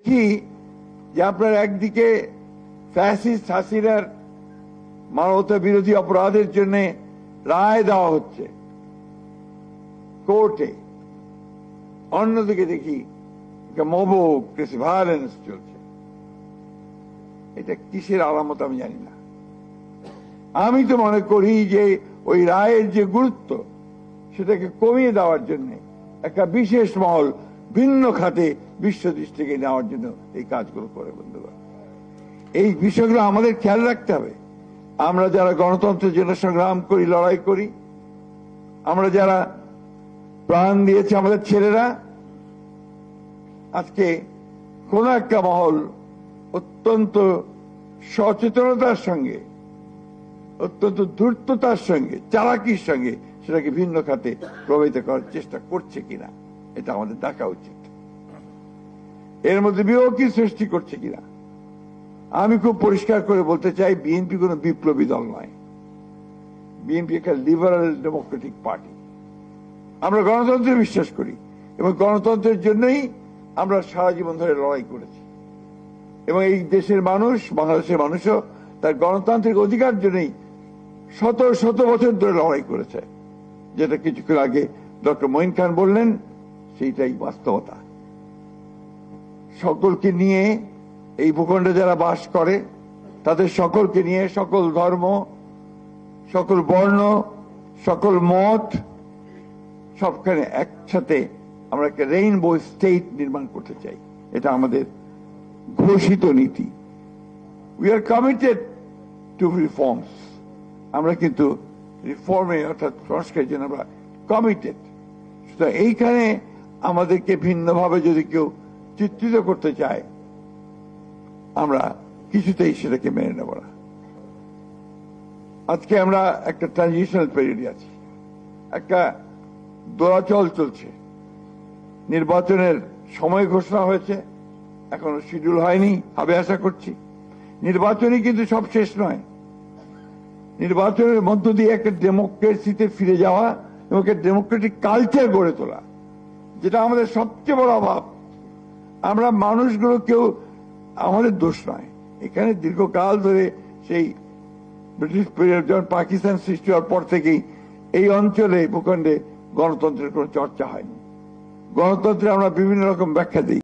দেখি যে আপনার একদিকে ফ্যাসিস্ট হাসিনার মানবতা বিরোধী অপরাধের জন্য রায় দেওয়া হচ্ছে কোর্টে, অন্যদিকে দেখি মব ভায়োলেন্স চলছে। এটা কিসের আলামত আমি জানি না। আমি তো মনে করি যে ওই রায়ের যে গুরুত্ব সেটাকে কমিয়ে দেওয়ার জন্য একটা বিশেষ মহল ভিন্ন খাতে বিশ্ব দৃষ্টিকে নেওয়ার জন্য এই কাজগুলো করে। বন্ধুগণ, এই বিষয়গুলো আমাদের খেয়াল রাখতে হবে। আমরা যারা গণতন্ত্রের জন্য সংগ্রাম করি, লড়াই করি, আমরা যারা প্রাণ দিয়েছে আমাদের ছেলেরা, আজকে কোন একটা মহল অত্যন্ত সচেতনতার সঙ্গে, অত্যন্ত ধূর্ততার সঙ্গে, চালাকির সঙ্গে সেটাকে ভিন্ন খাতে প্রভাবিত করার চেষ্টা করছে কিনা এটা আমাদের দেখা উচিত। এর মধ্যে বিয়োগী সৃষ্টি করছে কিনা। আমি খুব পরিষ্কার করে বলতে চাই, বিএনপি কোন বিপ্লবী দল নয়। বিএনপি একটা লিবারাল ডেমোক্রেটিক পার্টি। আমরা গণতন্ত্রে বিশ্বাস করি এবং গণতন্ত্রের জন্যই আমরা সারা জীবন ধরে লড়াই করেছি। এবং এই দেশের মানুষ, বাংলাদেশের মানুষও তার গণতান্ত্রিক অধিকার জন্যই শত শত বছর ধরে লড়াই করেছে। যেটা কিছুক্ষণ আগে ডক্টর মঈন খান বললেন, সেইটাই বাস্তবতা। সকলকে নিয়ে এই ভূখণ্ডে যারা বাস করে তাদের সকলকে নিয়ে, সকল ধর্ম, সকল বর্ণ, সকল মত, সবখানে একসাথে আমরা একটা রেইনবো স্টেট নির্মাণ করতে চাই। এটা আমাদের ঘোষিত নীতি। We are committed two reforms. আমরা কিন্তু রিফর্মে অর্থাৎ সংস্কারের জন্য আমরা কমিটেড। সুতরাং এইখানে আমাদেরকে ভিন্নভাবে যদি কেউ চিত্রিত করতে চায়, আমরা কিছুতেই সেটাকে মেনে নেব না। আজকে আমরা একটা ট্রানজিশনাল পিরিয়ডে আছি, একটা দোলাচল চলছে। নির্বাচনের সময় ঘোষণা হয়েছে, এখনো শিডিউল হয়নি, হবে আশা করছি। নির্বাচনই কিন্তু সব শেষ নয়। নির্বাচনের মধ্য দিয়ে একটা ডেমোক্রেসিতে ফিরে যাওয়া এবং একটা ডেমোক্রেটিক কালচার গড়ে তোলা, যেটা আমাদের সবচেয়ে বড় অভাব। আমরা মানুষগুলো কেউ আমাদের দোষ নয়। এখানে দীর্ঘকাল ধরে সেই ব্রিটিশ পিরিয়ড, যখন পাকিস্তান সৃষ্টি হওয়ার পর থেকেই এই অঞ্চলে, ভূখণ্ডে গণতন্ত্রের কোনো চর্চা হয়নি। গণতন্ত্রে আমরা বিভিন্ন রকম ব্যাখ্যা দিই।